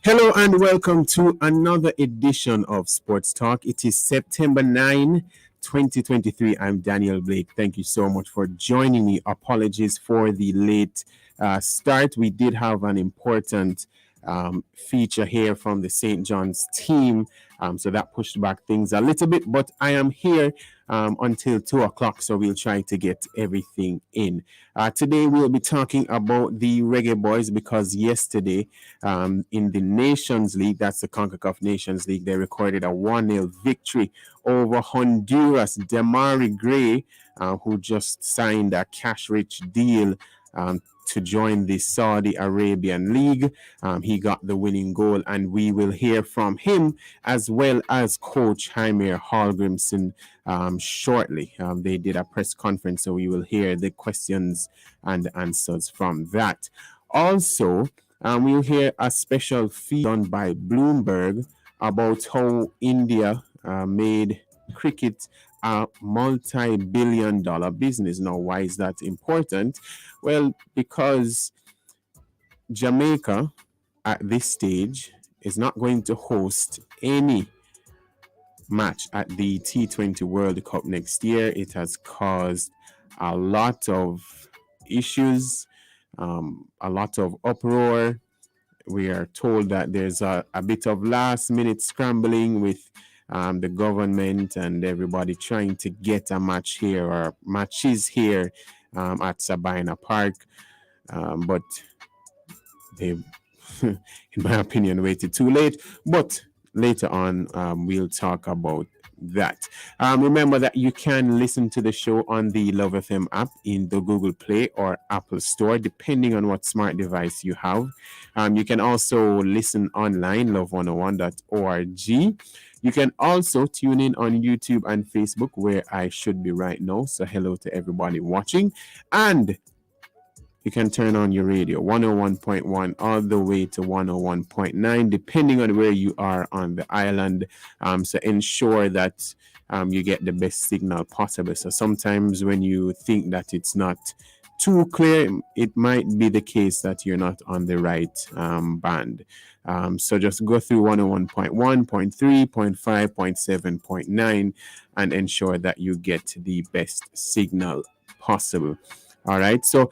Hello and welcome to another edition of Sports Talk. It is September 9, 2023. I'm Daniel Blake. Thank you so much for joining me. Apologies for the late start. We did have an important feature here from the St. John's team. So that pushed back things a little bit, but I am here until 2 o'clock, so we'll try to get everything in. Today, we'll be talking about the Reggae Boys because yesterday, in the Nations League, that's the CONCACAF Nations League, they recorded a 1-0 victory over Honduras. Damari Gray, who just signed a cash-rich deal to join the Saudi Arabian League. He got the winning goal, and we will hear from him as well as Coach Jaime Hallgrimson shortly. They did a press conference, so we will hear the questions and answers from that. Also, we'll hear a special feed done by Bloomberg about how India made cricket a multi-billion-dollar business. Now, why is that important? Well, because Jamaica at this stage is not going to host any match at the T20 World Cup next year. It has caused a lot of issues, a lot of uproar. We are told that there's a bit of last-minute scrambling with the government and everybody trying to get a match here or matches here at Sabina Park. But they, in my opinion, waited too late. But later on, we'll talk about that. Remember that you can listen to the show on the Love FM app in the Google Play or Apple Store, depending on what smart device you have. You can also listen online, love101.org. You can also tune in on YouTube and Facebook, where I should be right now. So hello to everybody watching. And you can turn on your radio, 101.1 all the way to 101.9, depending on where you are on the island. So ensure that you get the best signal possible. So sometimes when you think that it's not too clear, it might be the case that you're not on the right band. So just go through 101.1, 0.3, 0.5, 0.7, 0.9, and ensure that you get the best signal possible. All right. So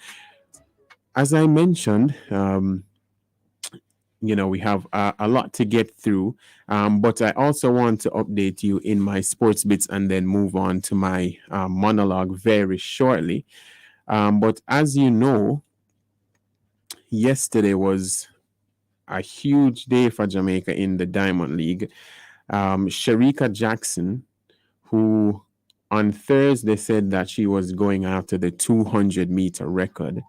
as I mentioned, we have a lot to get through, but I also want to update you in my sports bits and then move on to my monologue very shortly. But as you know, yesterday was a huge day for Jamaica in the Diamond League. Shericka Jackson, who on Thursday said that she was going after the 200-meter record,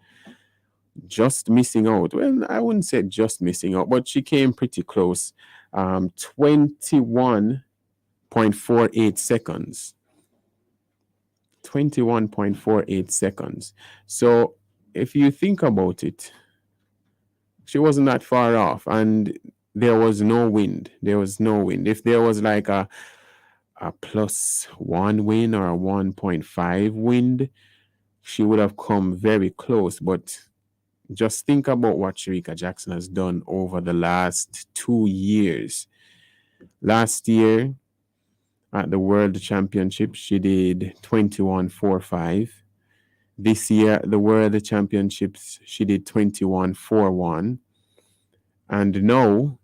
just missing out. Well, I wouldn't say just missing out, but she came pretty close. 21.48 seconds. 21.48 seconds. So if you think about it, she wasn't that far off, and there was no wind. If there was like a +1 wind or a 1.5 wind, she would have come very close. But just think about what Shericka Jackson has done over the last 2 years. Last year at the World Championship, she did 21.45. This year at the World Championships, she did 21.41. And now,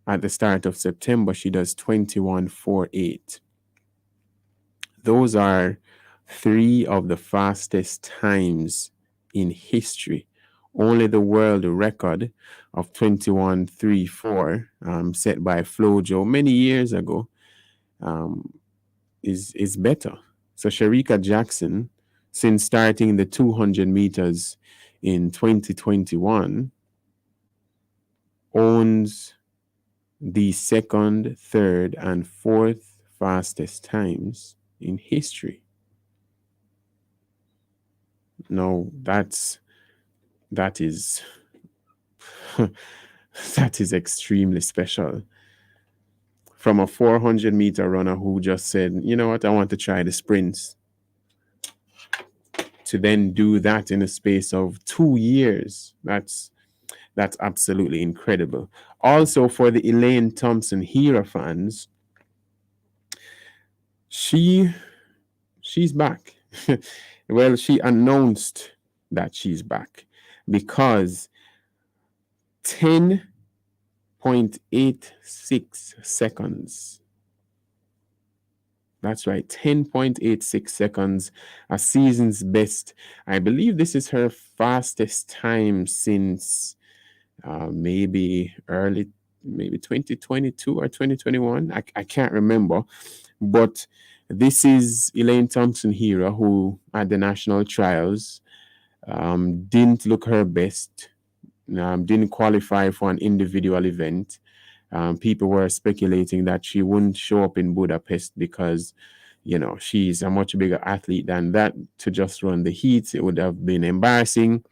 at the start of September, she does 21.48. Those are 3 of the fastest times in history. Only the world record of 21.34, set by Flojo many years ago, is better. So Shericka Jackson, since starting the 200 meters in 2021, owns the second, third, and fourth fastest times in history. No, that is that is extremely special. From a 400-meter runner who just said, you know what, I want to try the sprints, to then do that in a space of 2 years. That's That's absolutely incredible. Also, for the Elaine Thompson Hero fans, she she's back. Well, she announced that she's back because 10.86 seconds. That's right, 10.86 seconds, a season's best. I believe this is her fastest time since maybe 2022 or 2021. I can't remember. But this is Elaine Thompson Hero, who at the national trials didn't look her best, didn't qualify for an individual event. People were speculating that she wouldn't show up in Budapest because, she's a much bigger athlete than that to just run the heats. It would have been embarrassing.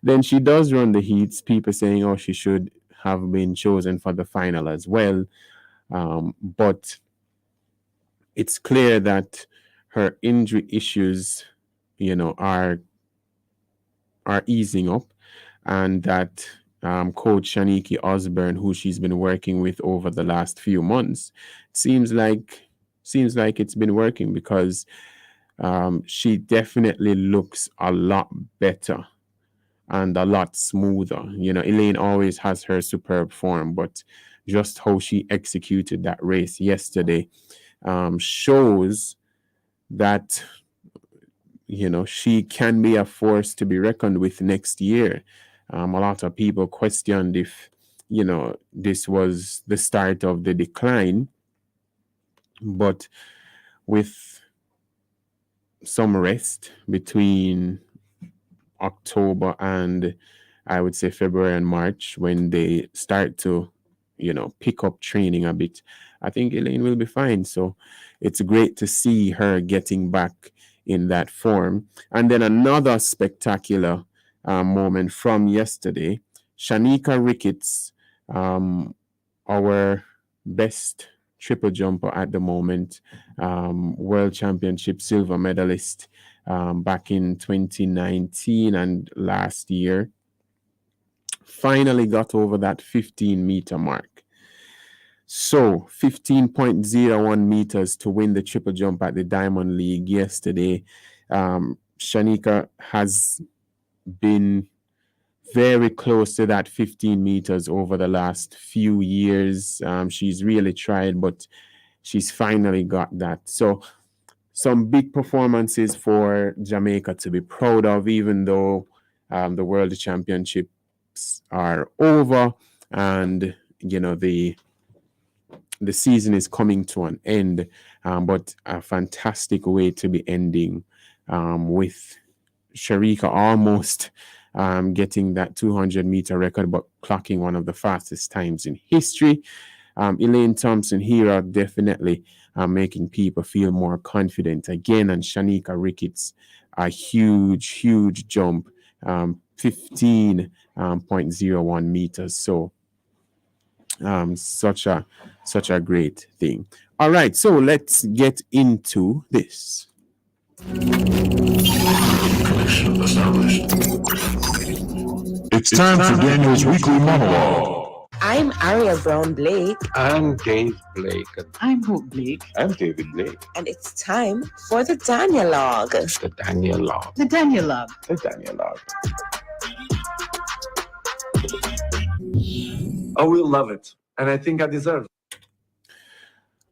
Then she does run the heats. People saying, oh, she should have been chosen for the final as well. But it's clear that her injury issues, are easing up, and that Coach Shaniki Osborne, who she's been working with over the last few months, seems like it's been working because she definitely looks a lot better and a lot smoother. Elaine always has her superb form, but just how she executed that race yesterday shows that she can be a force to be reckoned with next year. A lot of people questioned if this was the start of the decline, but with some rest between October and I would say February and March, when they start to pick up training a bit, I think Elaine will be fine. So it's great to see her getting back in that form. And then another spectacular moment from yesterday, Shanika Ricketts, our best triple jumper at the moment, world championship silver medalist back in 2019 and last year, finally got over that 15-meter mark. So 15.01 meters to win the triple jump at the Diamond League yesterday. Shanika has been very close to that 15 meters over the last few years. She's really tried, but she's finally got that. So some big performances for Jamaica to be proud of, even though the World Championships are over and the season is coming to an end. But a fantastic way to be ending with Sharika almost getting that 200-meter record, but clocking one of the fastest times in history. Elaine Thompson here are definitely making people feel more confident again. And Shanika Ricketts, a huge jump, 15.01 meters. So such a great thing. All right, so let's get into this. It's time for Daniel's weekly monologue. I'm Aria Brown Blake. I'm Dave Blake. I'm Hope Blake. I'm David Blake. And it's time for the Danielog. The Danielog. The Danielog. The Danielog. I will love it. And I think I deserve it.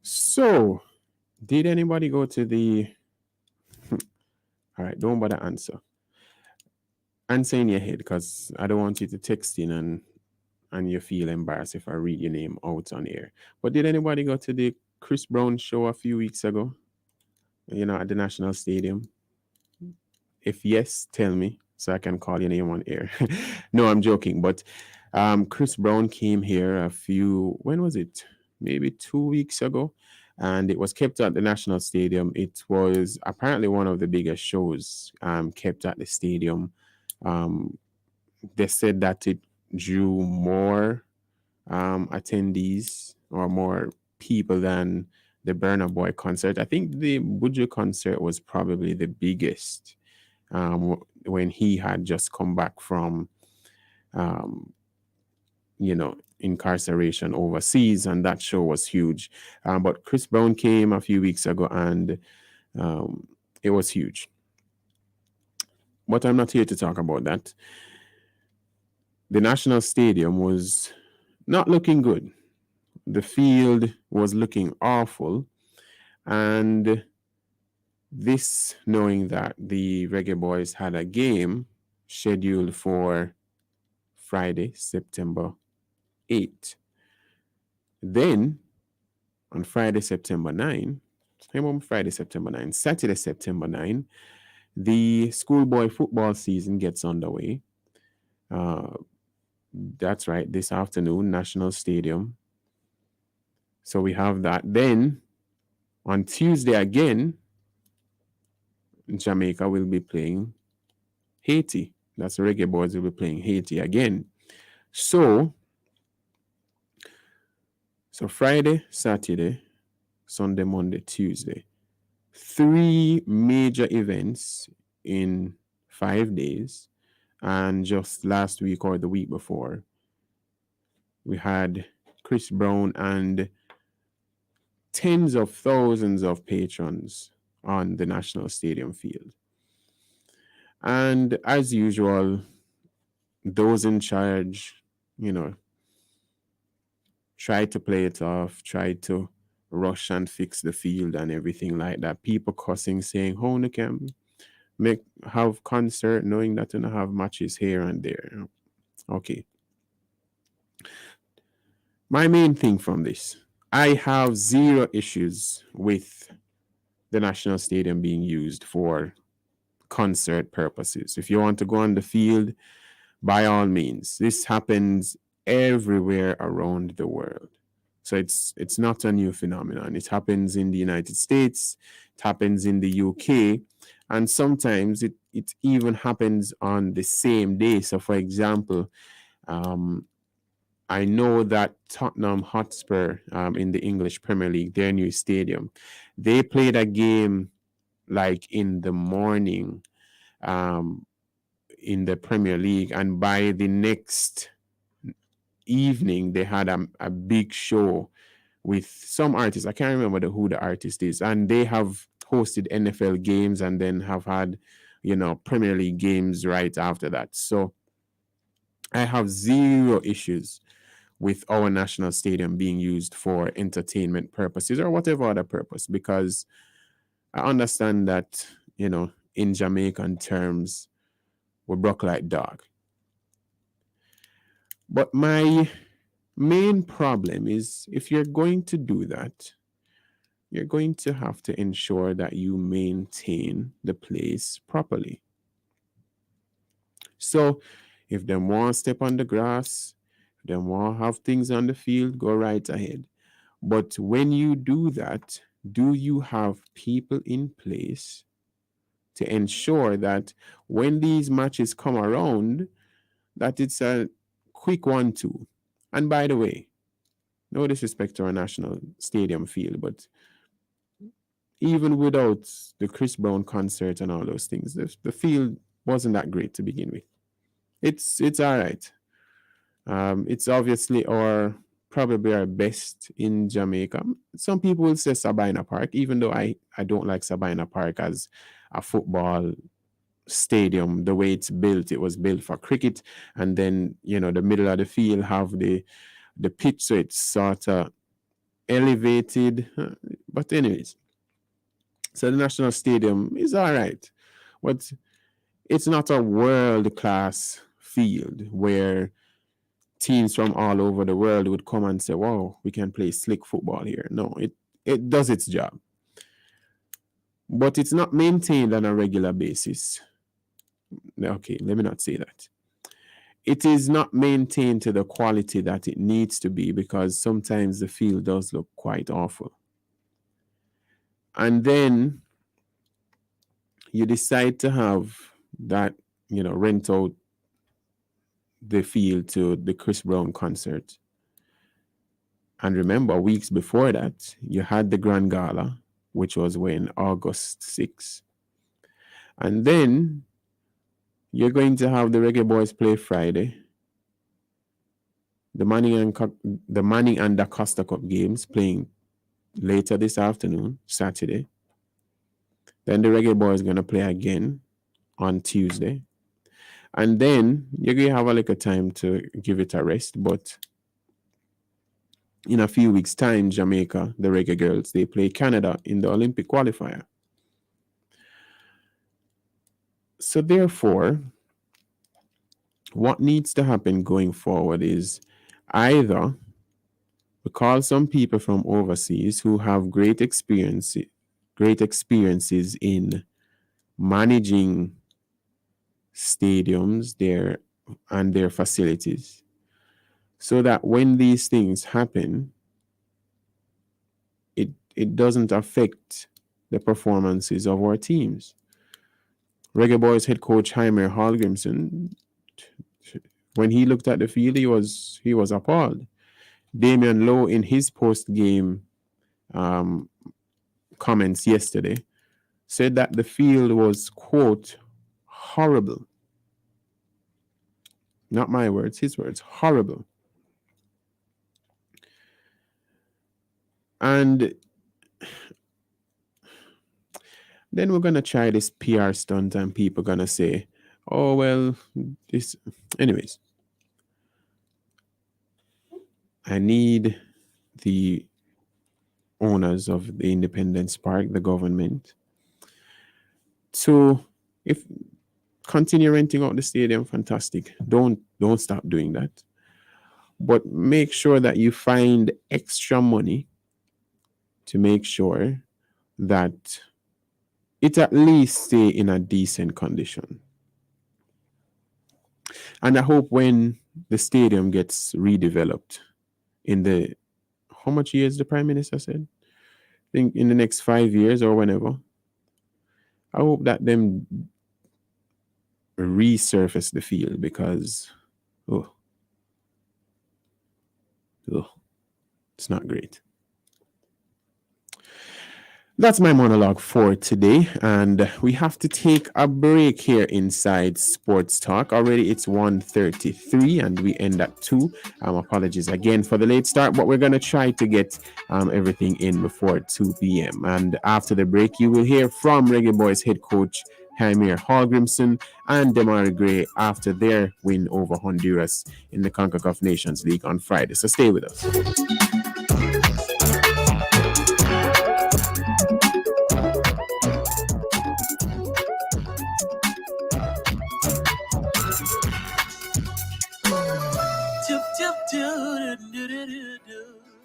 So, did anybody go to the... All right, don't bother answer. Answer in your head, because I don't want you to text in and you feel embarrassed if I read your name out on air. But did anybody go to the Chris Brown show a few weeks ago? At the National Stadium? If yes, tell me so I can call your name on air. No, I'm joking. But Chris Brown came here when was it? Maybe 2 weeks ago. And it was kept at the National Stadium. It was apparently one of the biggest shows kept at the stadium. They said that it drew more attendees or more people than the Burna Boy concert. I think the Buju concert was probably the biggest when he had just come back from incarceration overseas, and that show was huge. But Chris Brown came a few weeks ago, and it was huge. But I'm not here to talk about that. The National Stadium was not looking good. The field was looking awful. And this, knowing that the Reggae Boys had a game scheduled for Friday, September 8th. Then, on Friday, September 9, Saturday, September 9, the schoolboy football season gets underway. That's right, this afternoon, National Stadium. So we have that. Then, on Tuesday again, Jamaica will be playing Haiti. That's the Reggae Boys will be playing Haiti again. So Friday, Saturday, Sunday, Monday, Tuesday. 3 major events in 5 days. And just last week or the week before, we had Chris Brown and tens of thousands of patrons on the National Stadium field. And as usual, those in charge, tried to play it off, tried to rush and fix the field and everything like that. People cussing, saying, "How can have concert knowing that you have matches here and there?" Okay. My main thing from this, I have zero issues with the National Stadium being used for concert purposes. If you want to go on the field, by all means. This happens everywhere around the world. So it's not a new phenomenon. It happens in the United States, it happens in the UK, and sometimes it even happens on the same day. So for example, I know that Tottenham Hotspur in the English Premier League, their new stadium, they played a game like in the morning in the Premier League, and by the next evening they had a big show with some artists. I can't remember who the artist is, and they have hosted NFL games and then have had Premier League games right after that. So I have zero issues with our national stadium being used for entertainment purposes or whatever other purpose, because I understand that in Jamaican terms, we broke like dog. But my main problem is, if you're going to do that, you're going to have to ensure that you maintain the place properly. So if they want to step on the grass, if they want to have things on the field, go right ahead. But when you do that, do you have people in place to ensure that when these matches come around, that it's a quick 1-2? And by the way, no disrespect to our national stadium field, but even without the Chris Brown concert and all those things, the field wasn't that great to begin with. It's all right. It's obviously probably our best in Jamaica. Some people will say Sabina Park, even though I don't like Sabina Park as a football stadium. The way it's built, it was built for cricket, and then the middle of the field have the pitch, so it's sort of elevated. But anyways, so the National Stadium is all right, but it's not a world-class field where teams from all over the world would come and say, "Wow, we can play slick football here." No, it does its job, but it's not maintained on a regular basis. Okay, let me not say that. It is not maintained to the quality that it needs to be, because sometimes the field does look quite awful. And then you decide to have that, rent out the field to the Chris Brown concert. And remember, weeks before that, you had the Grand Gala, which was when August 6th. And then you're going to have the Reggae Boys play Friday. the Manning and Da Costa Cup games playing later this afternoon, Saturday. Then the Reggae Boys going to play again on Tuesday. And then you're going to have a little time to give it a rest. But in a few weeks' time, Jamaica, the Reggae Girls, they play Canada in the Olympic qualifier. So therefore, what needs to happen going forward is either we call some people from overseas who have great experiences in managing stadiums there and their facilities, so that when these things happen, it doesn't affect the performances of our teams. Reggae Boys head coach Jaime Hallgrimson, when he looked at the field, he was appalled. Damian Lowe, in his post-game comments yesterday, said that the field was, quote, horrible. Not my words, his words, horrible. And then we're going to try this PR stunt and people are going to say, oh, well, this... Anyways, I need the owners of the Independence Park, the government, to, if continue renting out the stadium, fantastic. Don't stop doing that. But make sure that you find extra money to make sure that it at least stay in a decent condition. And I hope when the stadium gets redeveloped in the, how much years the Prime Minister said? I think in the next 5 years or whenever. I hope that them resurface the field because, it's not great. That's my monologue for today, and we have to take a break here inside Sports Talk. Already it's 1:33 and we end at 2. Apologies again for the late start, but we're going to try to get everything in before 2 p.m. And after the break, you will hear from Reggae Boys head coach Jaime Hallgrimson and Demarai Gray after their win over Honduras in the CONCACAF Nations League on Friday. So stay with us.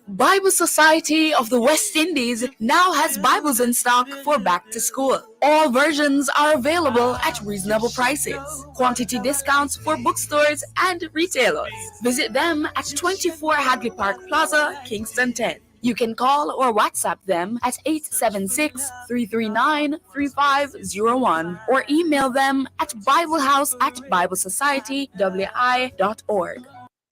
Bible Society of the West Indies now has Bibles in stock for back to school. All versions are available at reasonable prices. Quantity discounts for bookstores and retailers. Visit them at 24 Hadley Park Plaza, Kingston 10. You can call or WhatsApp them at 876-339-3501 or email them at biblehouse@biblesocietywi.org.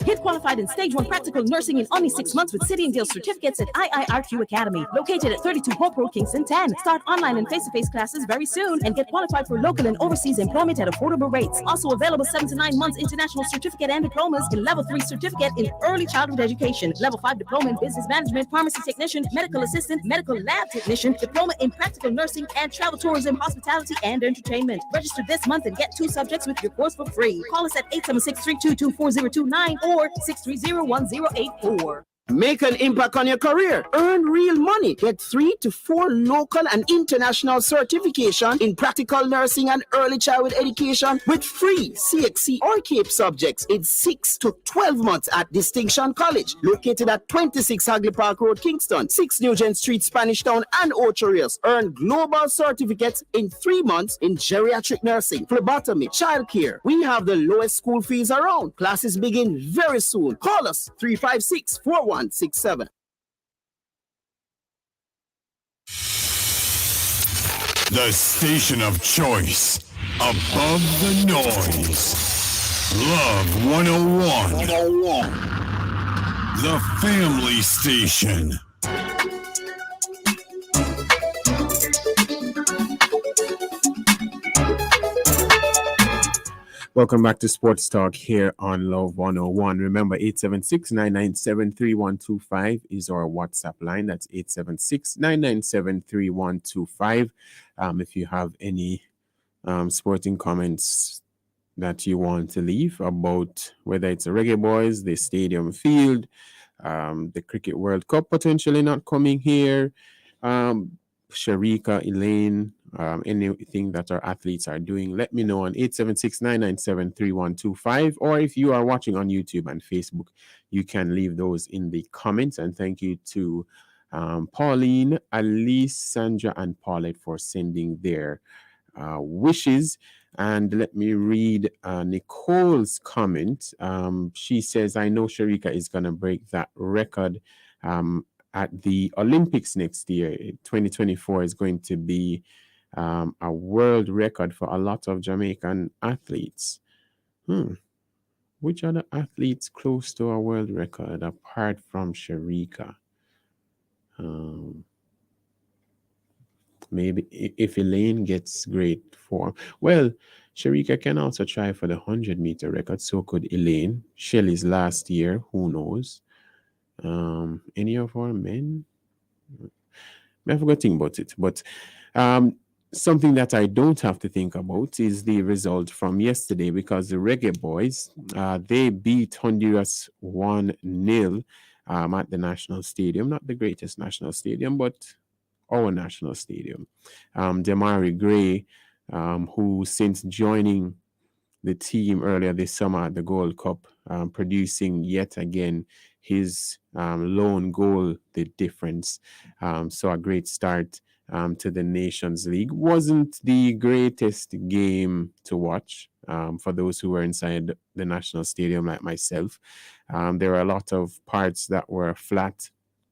Get qualified in Stage 1 practical nursing in only 6 months with City and Guild certificates at IIRQ Academy, located at 32 Hope Road, Kingston 10. Start online and face-to-face classes very soon and get qualified for local and overseas employment at affordable rates. Also available 7 to 9 months international certificate and diplomas in Level 3 certificate in early childhood education, Level 5 diploma in business management, pharmacy technician, medical assistant, medical lab technician, diploma in practical nursing, and travel tourism, hospitality, and entertainment. Register this month and get 2 subjects with your course for free. Call us at 876-322-4029 or 630-1084. Make an impact on your career. Earn real money. Get 3 to 4 local and international certification in practical nursing and early childhood education with free CXC or CAPE subjects in 6 to 12 months at Distinction College, located at 26 Hagley Park Road, Kingston, 6 Nugent Street, Spanish Town, and Ocho Rios. Earn global certificates in 3 months in geriatric nursing, phlebotomy, childcare. We have the lowest school fees around. Classes begin very soon. Call us 356-4167. The station of choice, above the noise. Love 101. The family station. Welcome back to Sports Talk here on Love 101. Remember, 876-997-3125 is our WhatsApp line. That's 876-997-3125. If you have any sporting comments that you want to leave about whether it's the Reggae Boys, the stadium field, the Cricket World Cup potentially not coming here, Sharika, Elaine, anything that our athletes are doing, let me know on 876-997-3125. Or if you are watching on YouTube and Facebook, you can leave those in the comments. And thank you to Pauline, Alice, Sandra, and Paulette for sending their wishes. And let me read Nicole's comment. She says, I know Sharika is going to break that record at the Olympics next year. 2024 is going to be a world record for a lot of Jamaican athletes. Which other athletes close to a world record apart from Sharika? Maybe if Elaine gets great form. Well, Sharika can also try for the 100-meter record. So could Elaine. Shelley's last year. Who knows? Any of our men? I forgot to think about it. But something that I don't have to think about is the result from yesterday, because the Reggae Boys, they beat Honduras 1-0 at the National Stadium. Not the greatest national stadium, but our national stadium. Demari Gray, who since joining the team earlier this summer at the Gold Cup, producing yet again his lone goal, the difference. So a great start to the Nations League. Wasn't the greatest game to watch for those who were inside the National Stadium like myself. There are a lot of parts that were flat,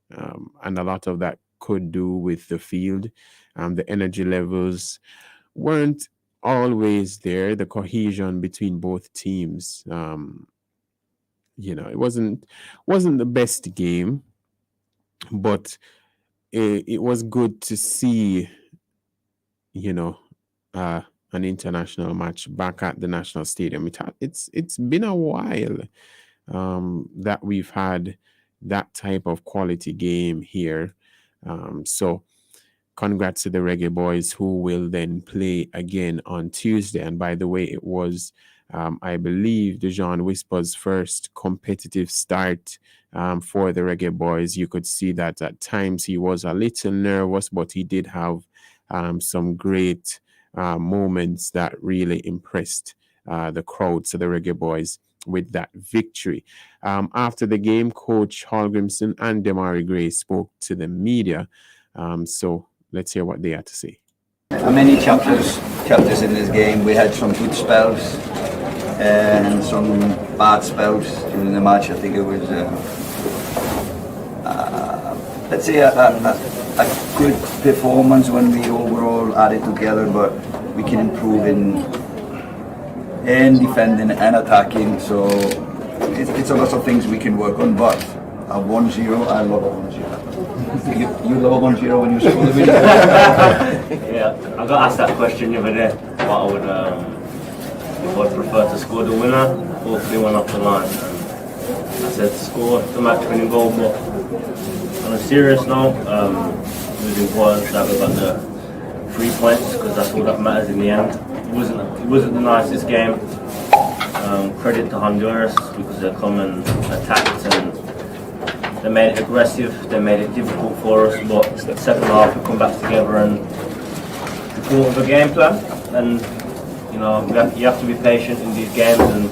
and a lot of that could do with the field. The energy levels weren't always there. The cohesion between both teams, it wasn't the best game, but it was good to see, an international match back at the National Stadium. It's been a while that we've had that type of quality game here. So congrats to the Reggae Boys, who will then play again on Tuesday. And by the way, it was, I believe, Dejan Whisper's first competitive start for the Reggae Boys. You could see that at times he was a little nervous, but he did have some great moments that really impressed the crowd. So the Reggae Boys with that victory. After the game, Coach Hallgrimson and Demari Gray spoke to the media. So let's hear what they had to say. Many chapters in this game. We had some good spells and some bad spells during the match. I think it was, let's say, a good performance when we overall added together, but we can improve in defending and attacking. So it's a lot of things we can work on, but a 1-0, I love a 1-0. You love a 1-0 when you score the win? Yeah, I got asked that question the other day, what I would if I'd prefer to score the winner or 3-1 off the line. And I said to score the match-winning goal, but on a serious note, it was important that we got the 3 points, because that's all that matters in the end. It wasn't the nicest game. Credit to Honduras, because they come and attacked and they made it aggressive, they made it difficult for us, but the second half we come back together and we come up with a game plan. And you have to be patient in these games and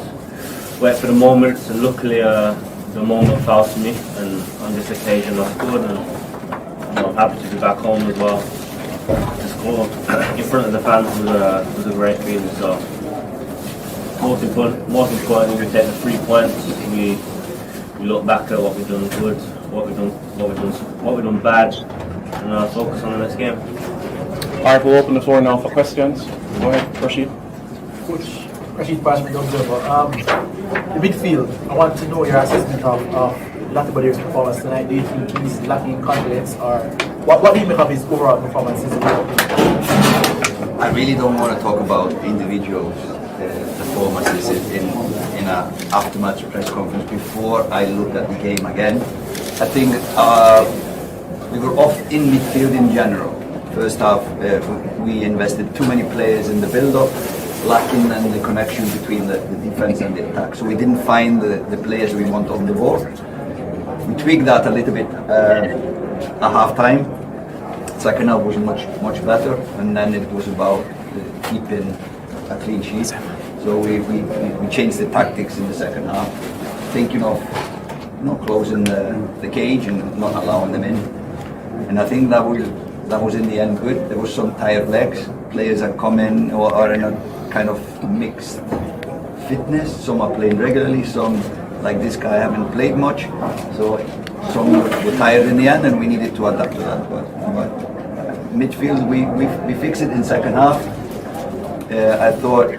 wait for the moments, and luckily the moment fell to me, and on this occasion I scored, and I'm happy to be back home as well. To score in front of the fans was a great feeling. So most importantly, we take the 3 points. We look back at what we've done good, what we've done bad, and focus on the next game. Alright, we'll open the floor now for questions. Go ahead, Rashid. Coach Rashid Bashman, the midfield, I want to know your assessment of Latibadir's performance tonight. Do you think he's lacking in confidence, or what do you make of his overall performance? I really don't want to talk about individuals. The performances in a aftermatch press conference before I looked at the game again. I think we were off in midfield in general. First half, we invested too many players in the build-up, lacking in the connection between the defense and the attack. So we didn't find the players we want on the ball. We tweaked that a little bit at half-time. Second half was much better, and then it was about keeping a clean sheet. So we changed the tactics in the second half, thinking of closing the cage and not allowing them in. And I think that was in the end good. There was some tired legs. Players are coming or are in a kind of mixed fitness. Some are playing regularly, some like this guy haven't played much. So some were tired in the end, and we needed to adapt to that. But midfield, we fixed it in second half. I thought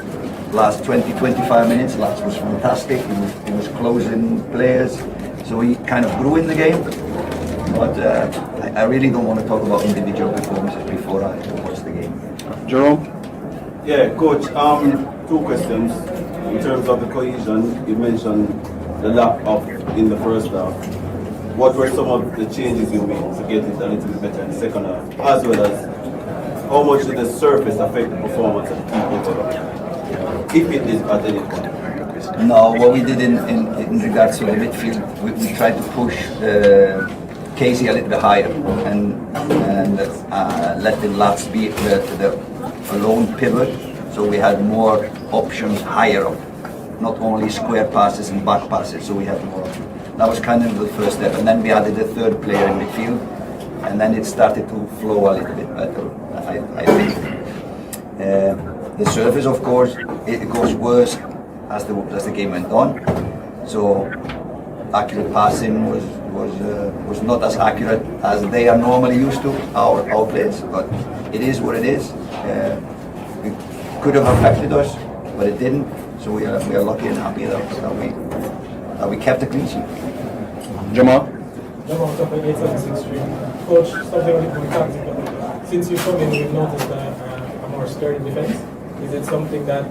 last 20-25 minutes, Lats was fantastic. He was closing players, so he kind of grew in the game. But I really don't want to talk about individual performances before I watch the game. Jerome? Yeah, coach. Two questions. In terms of the cohesion, you mentioned the lack of in the first half. What were some of the changes you made to get it a little bit better in the second half? As well as how much did the surface affect the performance of people? If it is at any point. No, what we did in regards to the midfield, we tried to push Casey a little bit higher and let the Lats be the lone pivot, so we had more options higher up, not only square passes and back passes, so we had more. That was kind of the first step, and then we added a third player in midfield, and then it started to flow a little bit better, I think. The surface, of course, it goes worse as the game went on, so accurate passing was not as accurate as they are normally used to, our players, but it is what it is. It could have affected us, but it didn't, so we are lucky and happy that we kept the clean sheet. Jamal? Jamal, top of 876 Coach, something a little tactical. Since you come in, we've noticed a more sturdy defense. Is it something that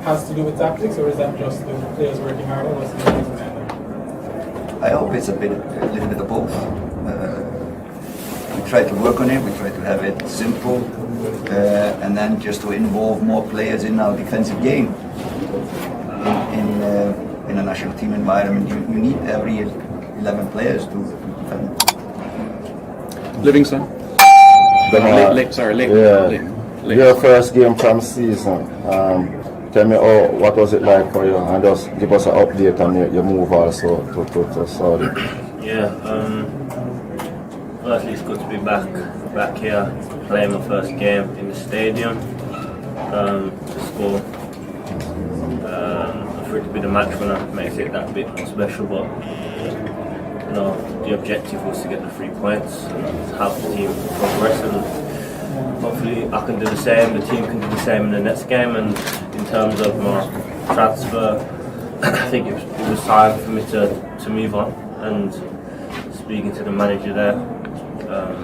has to do with tactics, or is that just the players working harder? What's the reason behind that? I hope it's a little bit of both. We try to work on it, we try to have it simple, and then just to involve more players in our defensive game. In a national team environment, you need every 11 players to defend. Livingston? Your first game from season. Tell me what was it like for you, and just give us an update on your move also to Saudi. Yeah, firstly it's good to be back here, playing my first game in the stadium, to score. For it to be the match winner makes it that bit more special, but the objective was to get the 3 points and help the team progress, and hopefully I can do the same, the team can do the same in the next game. And in terms of my transfer, I think it was time for me to move on, and speaking to the manager there, I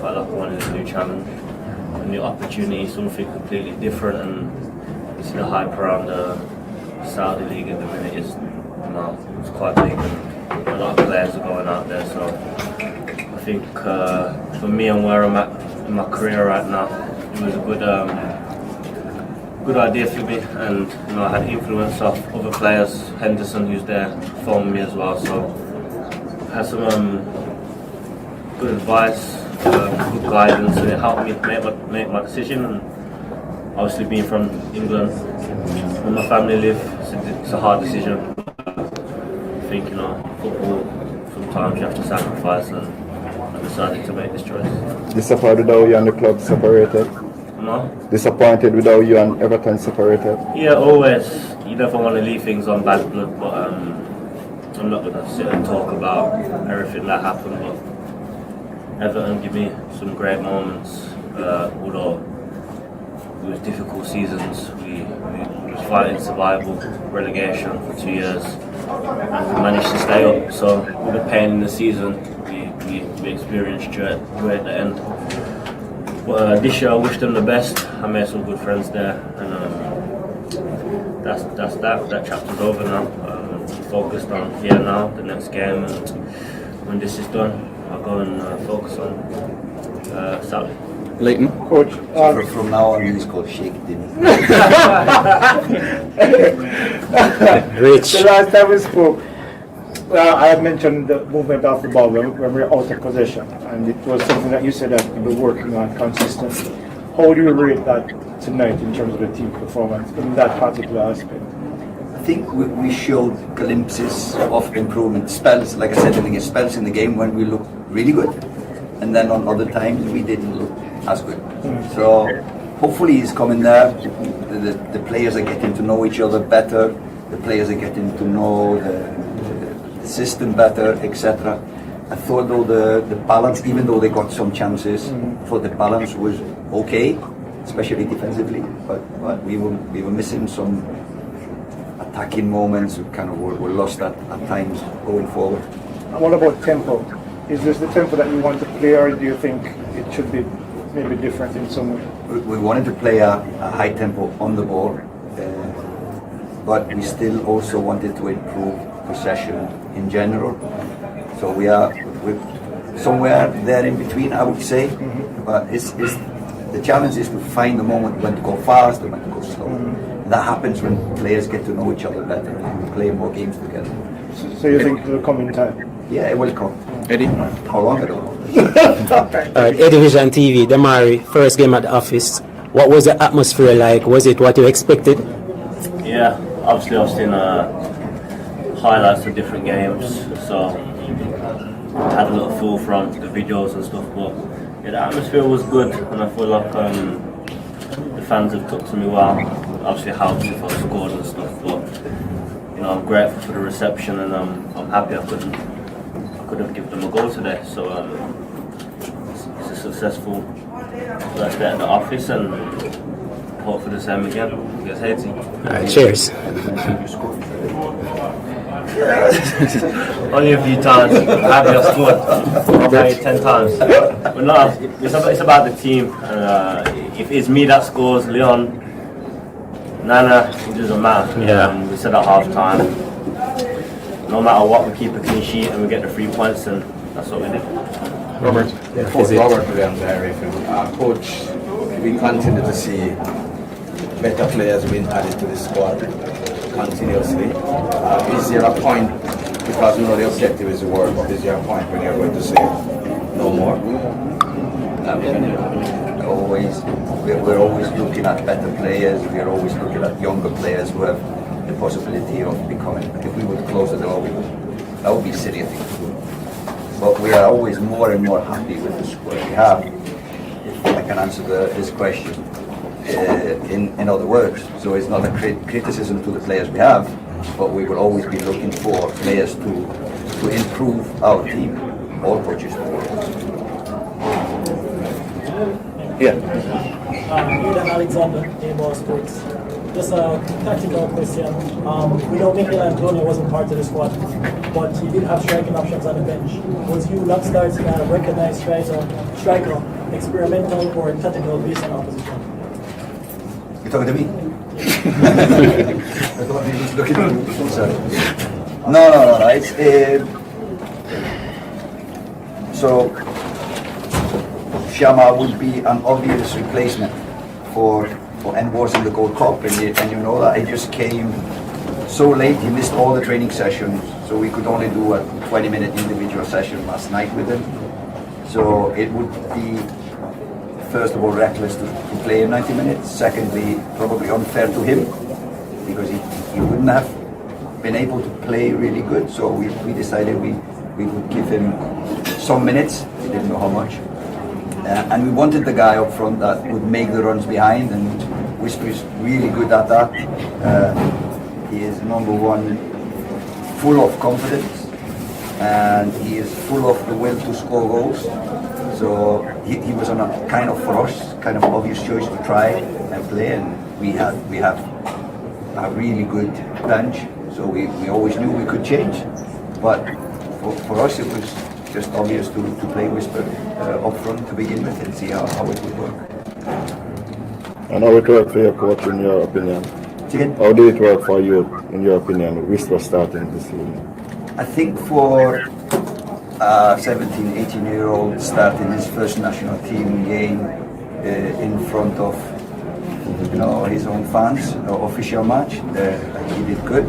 felt like I wanted a new challenge, a new opportunity, something completely different, and it's the hype around the Saudi League at the minute is it's quite big, and a lot of players are going out there, so I think for me and where I'm at in my career right now, it was a good idea for me, and I had influence of other players. Henderson, who's there, phoned me as well, so I had some good advice, good guidance, and it helped me make my decision. And obviously, being from England, where my family live, it's a hard decision. I think football, sometimes you have to sacrifice, and I decided to make this choice. Disappointed with how you and the club separated? No? Disappointed with how you and Everton separated? Yeah, always. You never want to leave things on bad blood, but I'm not going to sit and talk about everything that happened. But Everton give me some great moments, although it was difficult seasons. We was fighting survival, relegation for 2 years, and we managed to stay up. So with the pain in the season, we experienced joy at the end. But this year I wish them the best. I made some good friends there, and that chapter's over now. Focused on here now, the next game, and when this is done, I'll go and focus on Saturday. Leighton, coach. From now on, he's called Sheikh Dini. The last time we spoke, I had mentioned the movement of the ball when we're out of possession, and it was something that you said that you were working on consistently. How do you rate that tonight in terms of the team performance in that particular aspect? I think we showed glimpses of improvement, spells, like I said, spells in the game when we looked really good, and then on other times we didn't look as good. So hopefully he's coming there. The players are getting to know each other better. The players are getting to know the system better, etc. I thought though the balance, even though they got some chances, I thought the balance was okay, especially defensively. But we were missing some attacking moments. We kind of were lost at times going forward. And what about tempo? Is this the tempo that you want to play, or do you think it should be maybe different in some way? We wanted to play a high tempo on the ball, but we still also wanted to improve possession in general. So we're somewhere there in between, I would say. But the challenge is to find the moment when to go fast and when to go slow. That happens when players get to know each other better and we play more games together. So you think it will come in time? Yeah, it will come. Eddie? How long ago? Eddie Vision TV, Damari, first game at the office. What was the atmosphere like? Was it what you expected? Yeah, obviously I've seen highlights of different games, so I had a little feel from the videos and stuff, but yeah, the atmosphere was good, and I feel like the fans have took to me well. Obviously it helps if I scored and stuff, but you know, I'm grateful for the reception, and I'm happy I could have given them a goal today. So it's a successful first day at the office, and hope for the same again against Haiti. Alright, cheers. Only a few times. Happy I scored. Maybe 10 times. But no, it's about the team. If it's me that scores, Leon, Nana, it doesn't matter. Yeah. We said at half time, no matter what, we keep a clean sheet and we get the 3 points, and that's what we did. Robert. Coach Robert Williams, Coach, we continue to see better players being added to the squad continuously. Is there a point, because we know the objective is the work, but is there a point when you're going to say no more? We're always looking at better players. We're always looking at younger players who have the possibility of becoming. If we would close the door, that would be silly thing to do. But we are always more and more happy with the squad we have. If I can answer this question in other words, so it's not a criticism to the players we have, but we will always be looking for players to improve our team. All coaches do. Yeah. Aidan Alexander, A-Ball Sports. Just a tactical question. We know Mikel Antonio wasn't part of the squad, but he did have striking options on the bench. Was you not starting a recognized striker, experimental or tactical based on opposition? You're talking to me? I thought he was looking at me. Sorry. No. It's, so Shama would be an obvious replacement for Enwars in the Gold Cup, and you know that. He just came so late, he missed all the training sessions, so we could only do a 20-minute individual session last night with him. So it would be, first of all, reckless to play him 90 minutes. Secondly, probably unfair to him, because he wouldn't have been able to play really good. So we decided we would give him some minutes. We didn't know how much. And we wanted the guy up front that would make the runs behind, and Whisper is really good at that. He is number one, full of confidence, and he is full of the will to score goals. So he was on a kind of, for us, kind of obvious choice to try and play, and we have a really good bench, so we always knew we could change. But for us it was just obvious to play Whisper up front to begin with and see how it would work. And how it worked for your coach, in your opinion? How did it work for you, in your opinion, Whisper starting this season? I think for 17, 18-year-old starting his first national team game in front of his own fans, official match, he did good.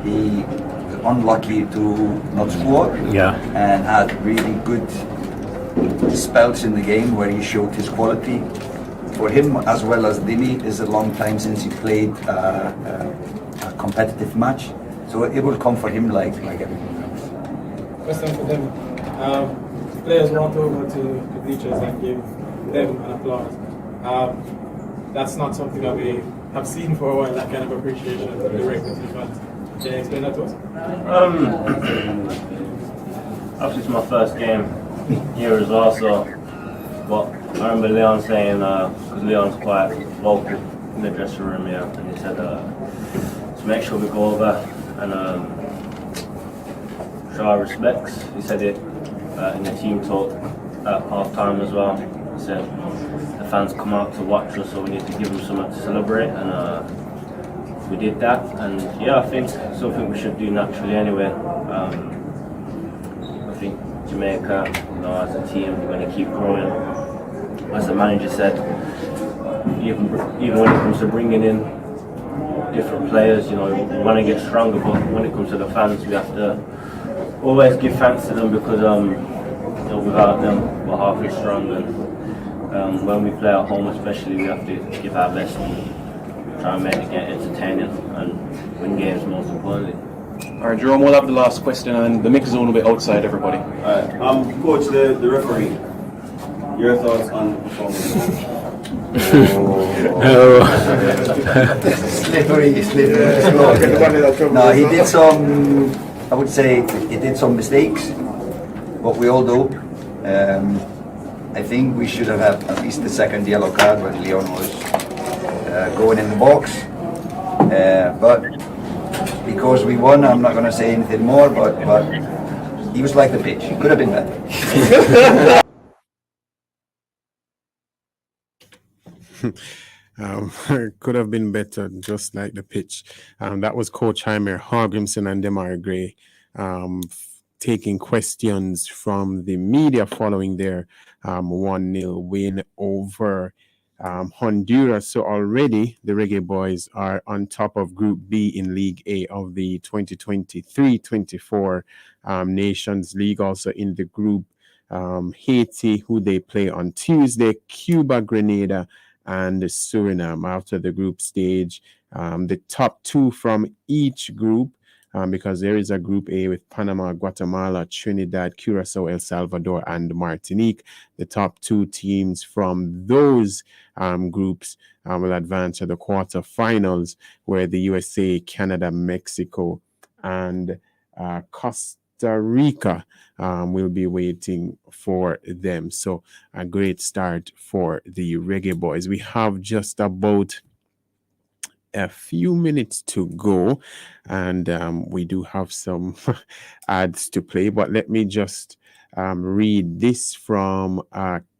He was unlucky to not score and had really good spells in the game where he showed his quality. For him, as well as Dini, it's a long time since he played a competitive match, so it will come for him like everyone else. Question for them. Players walked over to the bleachers and gave them an applause. That's not something that we have seen for a while, that kind of appreciation of the regular fans. Can you explain that to us? Actually, it's my first game here as well, so but I remember Leon saying, because Leon's quite vocal in the dressing room here, and he said, to make sure we go over and show our respects. He said it in the team talk at half time as well. He said the fans come out to watch us, so we need to give them something to celebrate, and we did that. And yeah, I think something we should do naturally anyway. I think Jamaica, as a team, we're going to keep growing. As the manager said, even when it comes to bringing in different players, we want to get stronger, but when it comes to the fans, we have to always give thanks to them, because without them, we're half as strong. And when we play at home especially, we have to give our best and try and make the game entertaining and win games most importantly. All right, Jerome, we'll have the last question, and the mix zone will be outside everybody. All right. Coach, the referee, your thoughts on performance? Slippery. No, he did some, I would say, he did some mistakes, what we all do. I think we should have had at least the second yellow card when Leon was going in the box. But because we won, I'm not going to say anything more, but he was like the pitch. He could have been better. Could have been better, just like the pitch. That was Coach Jaime Hargrimson and Demar Gray taking questions from the media following their 1-0 win over Honduras. So already the Reggae Boys are on top of Group B in League A of the 2023-24 Nations League. Also in the group, Haiti, who they play on Tuesday, Cuba, Grenada, and Suriname. After the group stage, the top two from each group, because there is a Group A with Panama, Guatemala, Trinidad, Curacao, El Salvador, and Martinique. The top two teams from those groups will advance to the quarterfinals, where the USA, Canada, Mexico, and Costa Rica will be waiting for them. So a great start for the Reggae Boys. We have just about a few minutes to go, and we do have some ads to play, but let me just read this from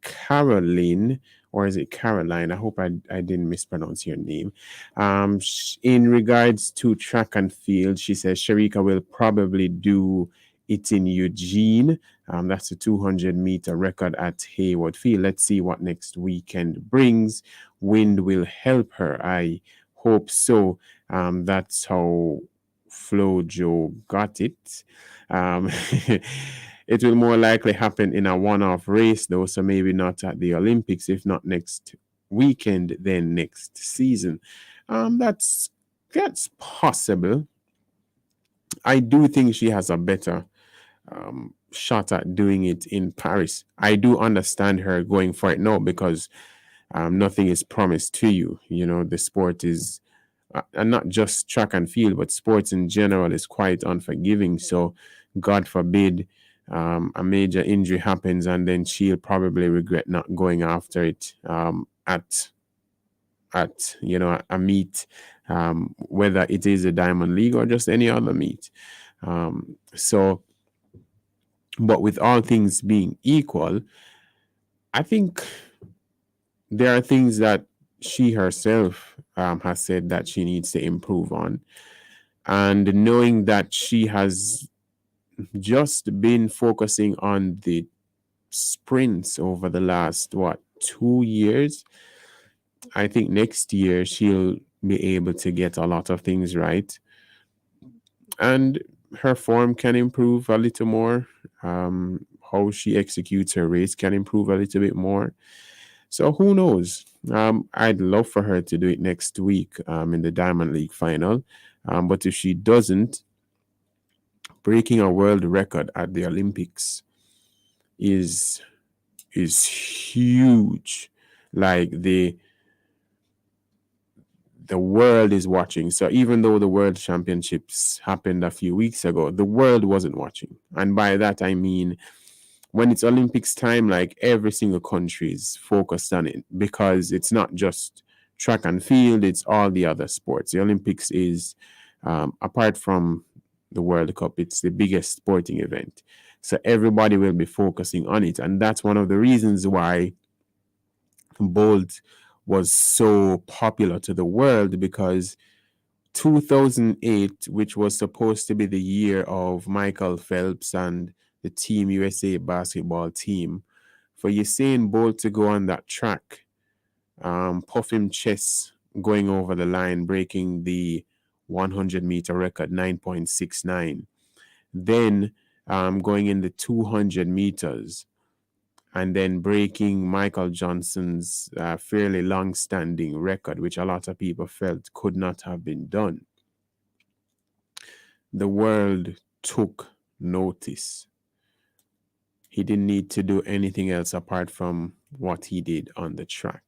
Caroline, or is it Caroline? I hope I didn't mispronounce your name. In regards to track and field, she says Sharika will probably do it in Eugene. That's a 200-meter record at Hayward Field. Let's see what next weekend brings. Wind will help her. I hope so. That's how Flojo got it. It will more likely happen in a one-off race, though, so maybe not at the Olympics. If not next weekend, then next season. That's possible. I do think she has a better shot at doing it in Paris. I do understand her going for it now, because nothing is promised to you. The sport is, and not just track and field, but sports in general is quite unforgiving. So God forbid a major injury happens, and then she'll probably regret not going after it at a meet, whether it is a Diamond League or just any other meet. But with all things being equal, I think there are things that she herself has said that she needs to improve on. And knowing that she has just been focusing on the sprints over the last 2 years, I think next year she'll be able to get a lot of things right, and her form can improve a little more. How she executes her race can improve a little bit more. So who knows? I'd love for her to do it next week in the Diamond League final. But if she doesn't, breaking a world record at the Olympics is huge. Like the world is watching. So even though the World Championships happened a few weeks ago, the world wasn't watching. And by that I mean, when it's Olympics time, like every single country is focused on it, because it's not just track and field, it's all the other sports. The Olympics is, apart from the World Cup, it's the biggest sporting event. So everybody will be focusing on it. And that's one of the reasons why Bolt was so popular to the world, because 2008, which was supposed to be the year of Michael Phelps and the Team USA basketball team, for Usain Bolt to go on that track, puff him chest going over the line, breaking the 100-meter record, 9.69. Then going in the 200 meters, and then breaking Michael Johnson's fairly long-standing record, which a lot of people felt could not have been done. The world took notice. He didn't need to do anything else apart from what he did on the track.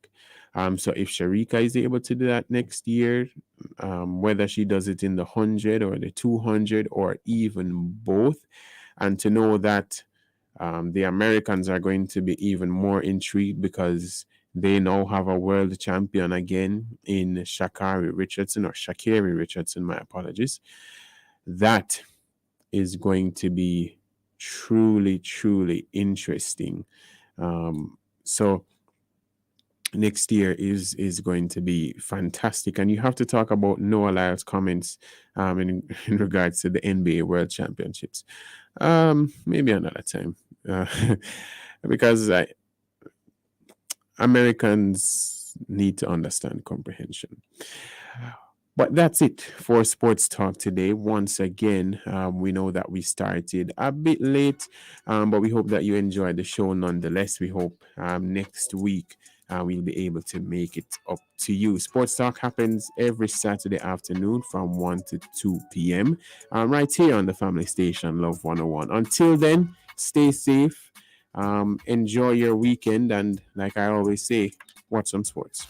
So if Shericka is able to do that next year, whether she does it in the 100 or the 200 or even both, and to know that the Americans are going to be even more intrigued because they now have a world champion again in Sha'Carri Richardson, my apologies. That is going to be truly, truly interesting. So next year is going to be fantastic. And you have to talk about Noah Lyles' comments in regards to the NBA World Championships. Maybe another time. Because Americans need to understand comprehension. But that's it for Sports Talk today. Once again, we know that we started a bit late, but we hope that you enjoyed the show nonetheless. We hope next week we'll be able to make it up to you. Sports Talk happens every Saturday afternoon from 1 to 2 p.m. Right here on the family station, Love 101. Until then, stay safe, enjoy your weekend, and like I always say, watch some sports.